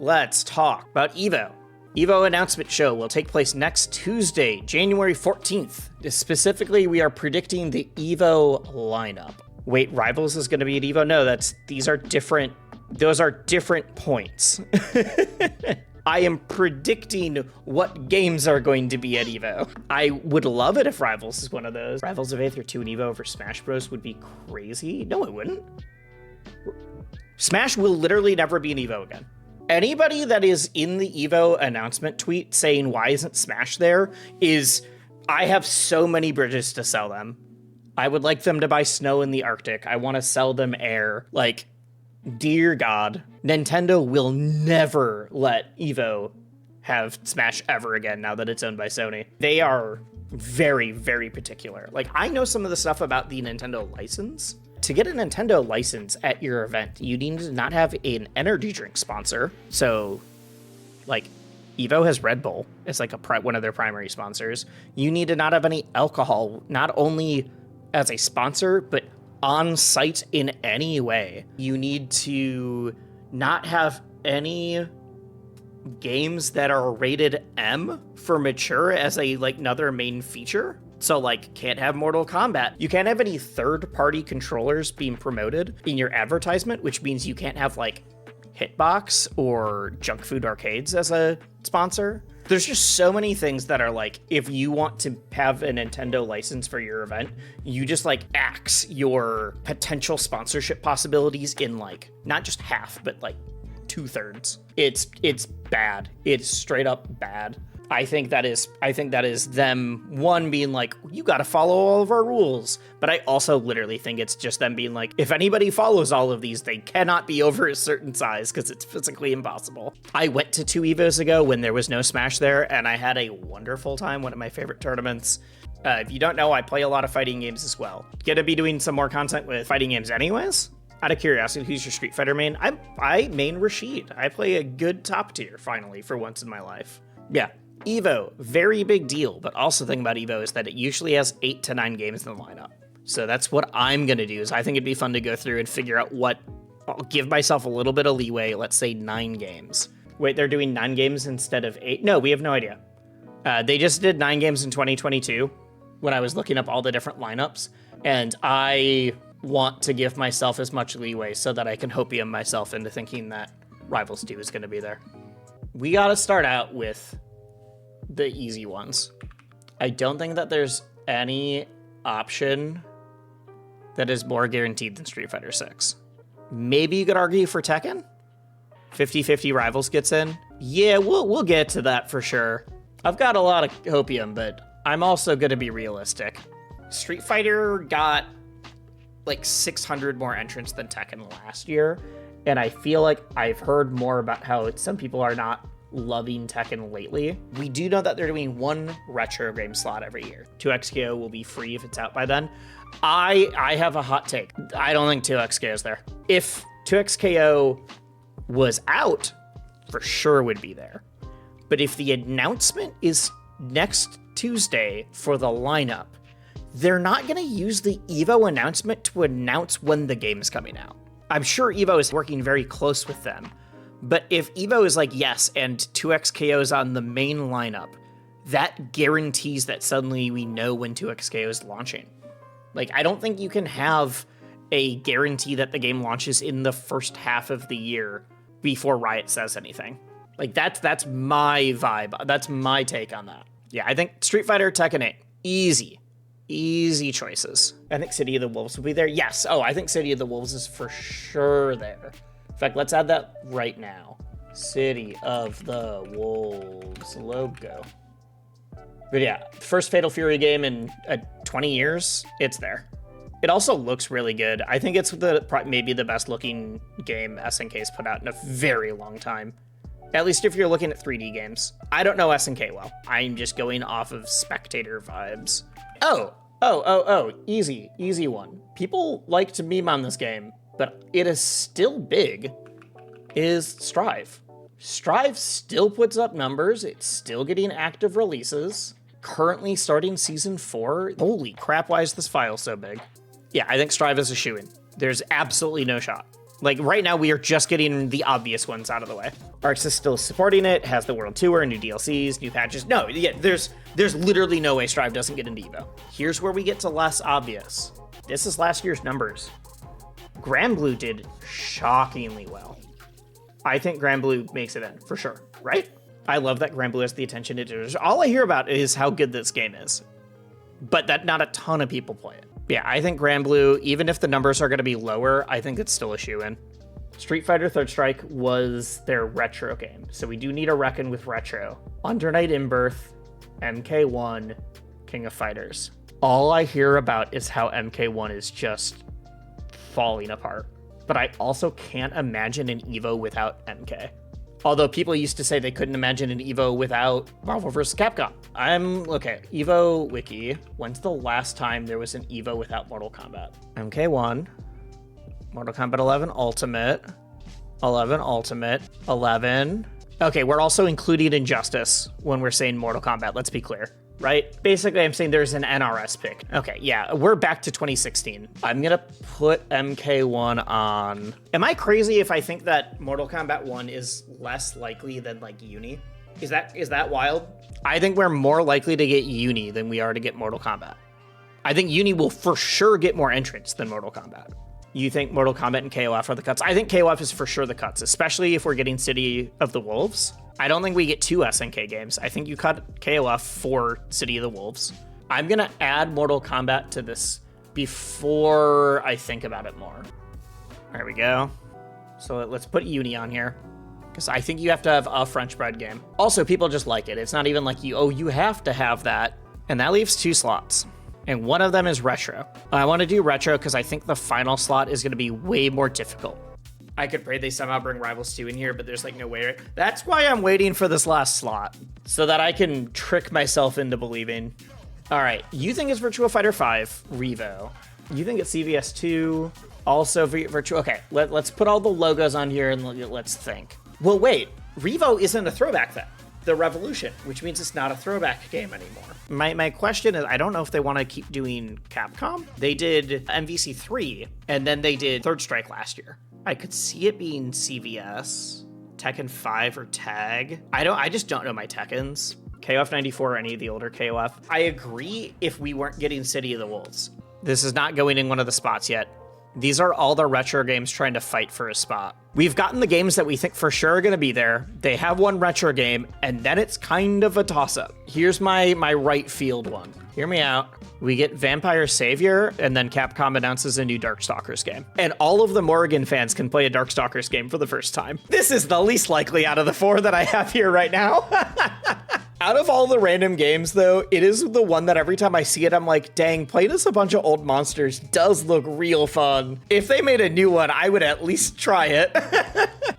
Let's talk about EVO. EVO announcement show will take place next Tuesday, January 14th. Specifically, we are predicting the EVO lineup. Wait, Rivals is going to be at EVO? No, those are different points. I am predicting what games are going to be at EVO. I would love it if Rivals is one of those. Rivals of Aether 2 and EVO over Smash Bros would be crazy. No, it wouldn't. Smash will literally never be an EVO again. Anybody that is in the EVO announcement tweet saying, why isn't Smash there, I have so many bridges to sell them. I would like them to buy snow in the Arctic. I want to sell them air. Like, dear God, Nintendo will never let EVO have Smash ever again now that it's owned by Sony. They are very, very particular. Like, I know some of the stuff about the Nintendo license. To get a Nintendo license at your event, you need to not have an energy drink sponsor. So, like, EVO has Red Bull as like one of their primary sponsors. You need to not have any alcohol, not only as a sponsor, but on site in any way. You need to not have any games that are rated M for mature as another main feature. So, can't have Mortal Kombat. You can't have any third-party controllers being promoted in your advertisement, which means you can't have, Hitbox or Junk Food Arcades as a sponsor. There's just so many things that are, if you want to have a Nintendo license for your event, you just, axe your potential sponsorship possibilities in, not just half, but, 2/3. It's bad. It's straight up bad. I think that is them, one, being you gotta follow all of our rules. But I also literally think it's just them being if anybody follows all of these, they cannot be over a certain size because it's physically impossible. I went to 2 EVOs ago when there was no Smash there, and I had a wonderful time, one of my favorite tournaments. If you don't know, I play a lot of fighting games as well. Gonna be doing some more content with fighting games anyways. Out of curiosity, who's your Street Fighter main? I main Rashid. I play a good top tier, finally, for once in my life. Yeah. EVO, very big deal, but also the thing about EVO is that it usually has 8 to 9 games in the lineup. So that's what I'm going to do, is I think it'd be fun to go through and figure out I'll give myself a little bit of leeway, let's say 9 games. Wait, they're doing 9 games instead of 8? No, we have no idea. They just did 9 games in 2022 when I was looking up all the different lineups, and I want to give myself as much leeway so that I can hopium myself into thinking that Rivals 2 is going to be there. We got to start out with the easy ones. I don't think that there's any option that is more guaranteed than Street Fighter 6. Maybe you could argue for Tekken? 50-50 Rivals gets in? Yeah, we'll get to that for sure. I've got a lot of hopium, but I'm also going to be realistic. Street Fighter got 600 more entrants than Tekken last year, and I feel like I've heard more about how some people are not loving Tekken lately. We do know that they're doing 1 retro game slot every year. 2XKO will be free if it's out by then. I have a hot take. I don't think 2XKO is there. If 2XKO was out, for sure would be there. But if the announcement is next Tuesday for the lineup, they're not going to use the EVO announcement to announce when the game is coming out. I'm sure EVO is working very close with them. But if EVO is yes, and 2XKO is on the main lineup, that guarantees that suddenly we know when 2XKO is launching. I don't think you can have a guarantee that the game launches in the first half of the year before Riot says anything. That's my vibe. That's my take on that. Yeah, I think Street Fighter, Tekken 8, easy choices. I think City of the Wolves will be there. Yes. Oh, I think City of the Wolves is for sure there. In fact, let's add that right now. City of the Wolves logo. But yeah, first Fatal Fury game in 20 years, it's there. It also looks really good. I think it's maybe the best looking game SNK's put out in a very long time. At least if you're looking at 3D games. I don't know SNK well. I'm just going off of spectator vibes. Oh, easy one. People like to meme on this game, but it is still big, is Strive. Strive still puts up numbers. It's still getting active releases. Currently starting season 4. Holy crap, why is this file so big? Yeah, I think Strive is a shoo-in. There's absolutely no shot. Like right now, we are just getting the obvious ones out of the way. Arx is still supporting it, has the World Tour, new DLCs, new patches. No, yeah, there's literally no way Strive doesn't get into EVO. Here's where we get to less obvious. This is last year's numbers. Granblue did shockingly well. I think Granblue makes it in, for sure, right? I love that Granblue has the attention it deserves. All I hear about is how good this game is, but that not a ton of people play it. Yeah, I think Granblue, even if the numbers are going to be lower, I think it's still a shoe-in. Street Fighter Third Strike was their retro game, so we do need a reckon with retro. Under Night in Birth, MK1, King of Fighters. All I hear about is how MK1 is just falling apart. But I also can't imagine an EVO without MK. Although people used to say they couldn't imagine an EVO without Marvel vs. Capcom. Okay, EVO Wiki. When's the last time there was an EVO without Mortal Kombat? MK1, Mortal Kombat 11 Ultimate, 11 Ultimate, 11. Okay, we're also including Injustice when we're saying Mortal Kombat, let's be clear, right? Basically, I'm saying there's an NRS pick. Okay, yeah, we're back to 2016. I'm gonna put MK1 on. Am I crazy if I think that Mortal Kombat 1 is less likely than like Uni? Is that wild? I think we're more likely to get Uni than we are to get Mortal Kombat. I think Uni will for sure get more entrants than Mortal Kombat. You think Mortal Kombat and KOF are the cuts? I think KOF is for sure the cuts, especially if we're getting City of the Wolves. I don't think we get 2 SNK games. I think you cut KOF for City of the Wolves. I'm going to add Mortal Kombat to this before I think about it more. There we go. So let's put Uni on here, because I think you have to have a French bread game. Also, people just like it. It's not even like you have to have that. And that leaves 2 slots. And one of them is retro. I want to do retro because I think the final slot is going to be way more difficult. I could pray they somehow bring Rivals 2 in here, but there's like no way. That's why I'm waiting for this last slot, so that I can trick myself into believing. All right, you think it's Virtua Fighter 5, Revo. You think it's CVS 2, also Virtua. Okay, let's put all the logos on here and let's think. Well, wait, Revo isn't a throwback then. The Revolution, which means it's not a throwback game anymore. My question is, I don't know if they want to keep doing Capcom. They did MVC 3, and then they did Third Strike last year. I could see it being CVS, Tekken 5, or Tag. I just don't know my Tekkens. KOF 94 or any of the older KOF. I agree if we weren't getting City of the Wolves. This is not going in one of the spots yet. These are all the retro games trying to fight for a spot. We've gotten the games that we think for sure are going to be there. They have one retro game, and then it's kind of a toss-up. Here's my right field one. Hear me out. We get Vampire Savior, and then Capcom announces a new Darkstalkers game. And all of the Morrigan fans can play a Darkstalkers game for the first time. This is the least likely out of the 4 that I have here right now. Out of all the random games, though, it is the one that every time I see it, I'm like, dang, playing as a bunch of old monsters does look real fun. If they made a new one, I would at least try it.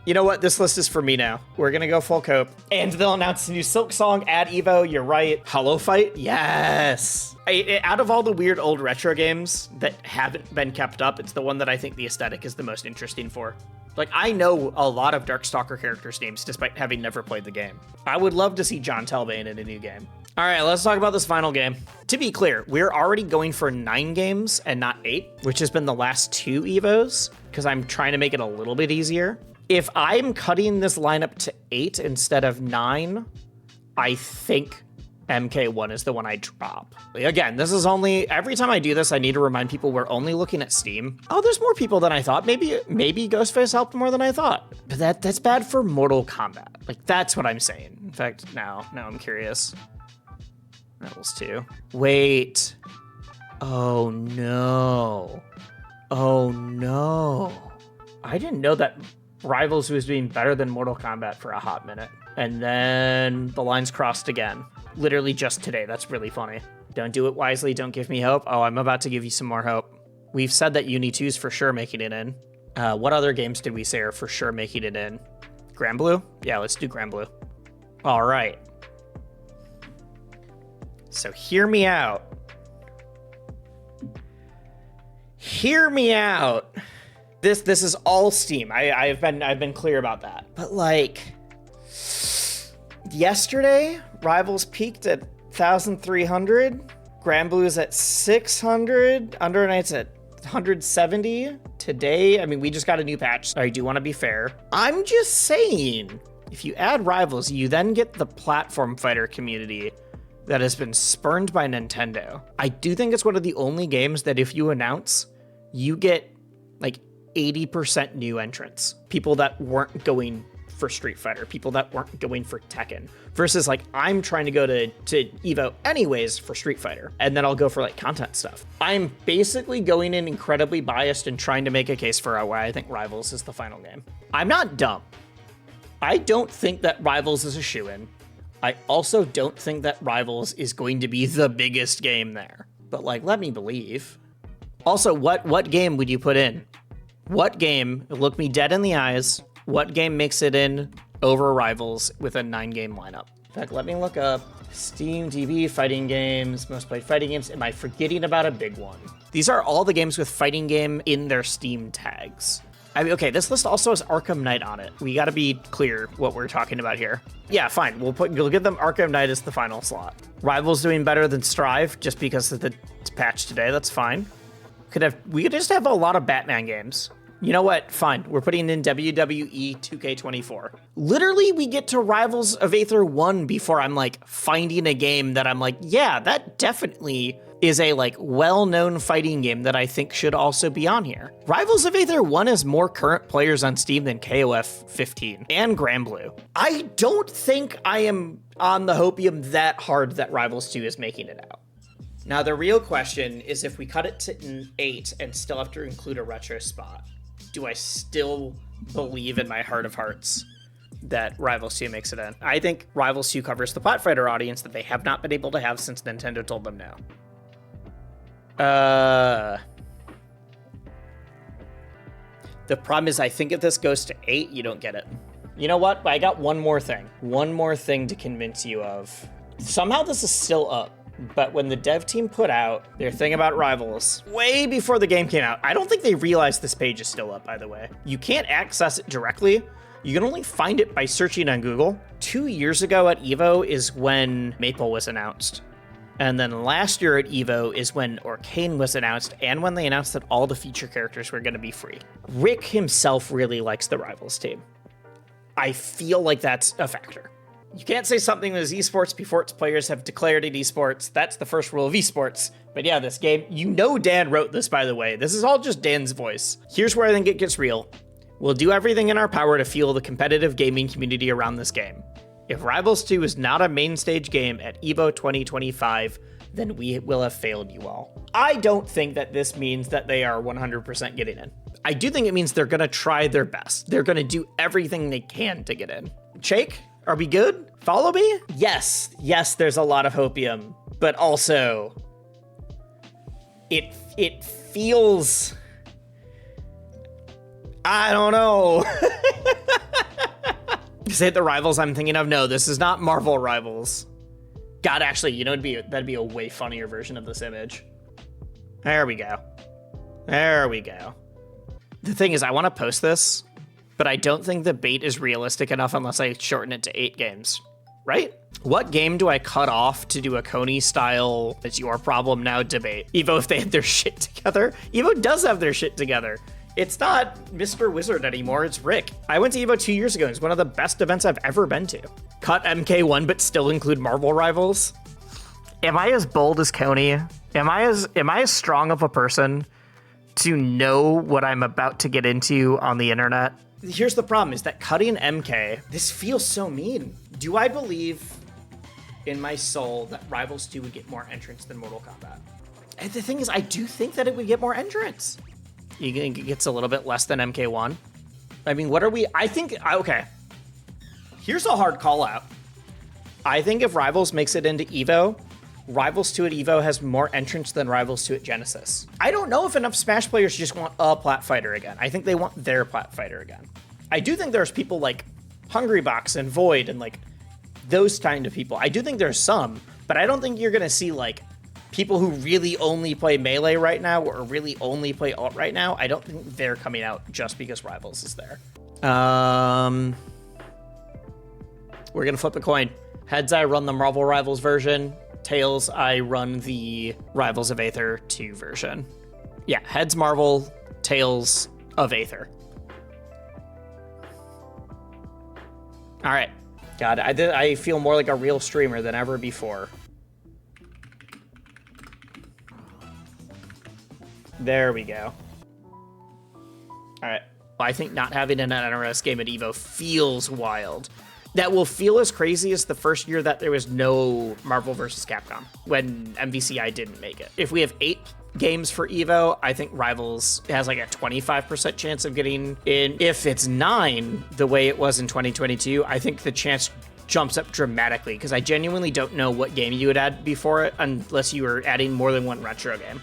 You know what? This list is for me now. We're going to go full cope. And they'll announce a new Silk Song, add EVO, you're right. Hollow Fight? Yes. Out of all the weird old retro games that haven't been kept up, it's the one that I think the aesthetic is the most interesting for. Like, I know a lot of Darkstalker characters' names despite having never played the game. I would love to see John Telbane in a new game. All right, let's talk about this final game. To be clear, we're already going for 9 games and not 8, which has been the last 2 EVOs, because I'm trying to make it a little bit easier. If I'm cutting this lineup to 8 instead of 9, I think MK1 is the one I drop. Again, this is only, every time I do this, I need to remind people we're only looking at Steam. Oh, there's more people than I thought. Maybe Ghostface helped more than I thought. But that's bad for Mortal Kombat. Like, that's what I'm saying. In fact, now I'm curious. Rebels 2. Wait. Oh no. Oh no. I didn't know that Rivals was doing better than Mortal Kombat for a hot minute. And then the lines crossed again. Literally just today. That's really funny. Don't do it wisely. Don't give me hope. Oh, I'm about to give you some more hope. We've said that Uni 2's for sure making it in. What other games did we say are for sure making it in? Granblue? Yeah, let's do Granblue. All right. So hear me out. Hear me out. This is all Steam. I've been clear about that. But like, yesterday, Rivals peaked at 1,300. Granblue is at 600. Under Night's at 170 today. today, I mean, we just got a new patch, so I do want to be fair. I'm just saying, if you add Rivals, you then get the platform fighter community that has been spurned by Nintendo. I do think it's one of the only games that if you announce, you get like 80% new entrants. People that weren't going for Street Fighter, people that weren't going for Tekken, versus like I'm trying to go to EVO anyways for Street Fighter, and then I'll go for like content stuff. I'm basically going in incredibly biased and trying to make a case for why I think Rivals is the final game. I'm not dumb. I don't think that Rivals is a shoo-in. I also don't think that Rivals is going to be the biggest game there, but like, let me believe. Also, what game would you put in? What game, look me dead in the eyes, what game makes it in over Rivals with a 9-game lineup? In fact, let me look up Steam TV fighting games, most played fighting games. Am I forgetting about a big one? These are all the games with fighting game in their Steam tags. I mean, okay, this list also has Arkham Knight on it. We gotta be clear what we're talking about here. Yeah, fine, you'll give them Arkham Knight as the final slot. Rivals doing better than Strive just because of the patch today, that's fine. We could just have a lot of Batman games. You know what? Fine. We're putting in WWE 2K24. Literally, we get to Rivals of Aether 1 before I'm like finding a game that I'm like, yeah, that definitely is a like well-known fighting game that I think should also be on here. Rivals of Aether 1 has more current players on Steam than KOF 15 and Granblue. I don't think I am on the hopium that hard that Rivals 2 is making it out. Now, the real question is if we cut it to 8 and still have to include a retro spot, do I still believe in my heart of hearts that Rivals 2 makes it in? I think Rivals 2 covers the Plat Fighter audience that they have not been able to have since Nintendo told them no. The problem is I think if this goes to 8, you don't get it. You know what? I got one more thing. One more thing to convince you of. Somehow this is still up. But when the dev team put out their thing about Rivals, way before the game came out, I don't think they realized this page is still up, by the way. You can't access it directly. You can only find it by searching on Google. 2 years ago at EVO is when Maple was announced. And then last year at EVO is when Arcane was announced and when they announced that all the feature characters were going to be free. Rick himself really likes the Rivals team. I feel like that's a factor. You can't say something is esports before its players have declared it esports. That's the first rule of esports. But yeah, this game, you know Dan wrote this, by the way. This is all just Dan's voice. Here's where I think it gets real. We'll do everything in our power to fuel the competitive gaming community around this game. If Rivals 2 is not a main stage game at EVO 2025, then we will have failed you all. I don't think that this means that they are 100% getting in. I do think it means they're gonna try their best. They're gonna do everything they can to get in. Shake? Are we good? Follow me? Yes, there's a lot of hopium, but also it feels, I don't know. You say the Rivals I'm thinking of? No, this is not Marvel Rivals. God, actually, you know, that'd be a way funnier version of this image. There we go. There we go. The thing is, I want to post this, but I don't think the bait is realistic enough unless I shorten it to 8 games, right? What game do I cut off to do a Coney style, it's your problem now debate? EVO, if they had their shit together? EVO does have their shit together. It's not Mr. Wizard anymore, it's Rick. I went to EVO 2 years ago, it's one of the best events I've ever been to. Cut MK1, but still include Marvel Rivals? Am I as bold as Coney? Am I as strong of a person to know what I'm about to get into on the internet? Here's the problem, is that cutting MK, this feels so mean. Do I believe in my soul that Rivals 2 would get more entrants than Mortal Kombat? And the thing is, I do think that it would get more entrants. You think it gets a little bit less than MK1? I mean, what are we, I think, okay. Here's a hard call out. I think if Rivals makes it into EVO, Rivals 2 at EVO has more entrants than Rivals 2 at Genesis. I don't know if enough Smash players just want a Plat Fighter again. I think they want their Plat Fighter again. I do think there's people like Hungrybox and Void and like those kind of people. I do think there's some, but I don't think you're gonna see like people who really only play Melee right now or really only play Alt right now. I don't think they're coming out just because Rivals is there. We're gonna flip a coin. Heads, I run the Marvel Rivals version. Tails, I run the Rivals of Aether 2 version. Yeah, heads Marvel, tails of Aether. All right. God, I feel more like a real streamer than ever before. There we go. All right. Well, I think not having an NRS game at EVO feels wild. That will feel as crazy as the first year that there was no Marvel vs. Capcom, when MVCI didn't make it. If we have 8 games for EVO, I think Rivals has like a 25% chance of getting in. If it's 9, the way it was in 2022, I think the chance jumps up dramatically, because I genuinely don't know what game you would add before it unless you were adding more than one retro game.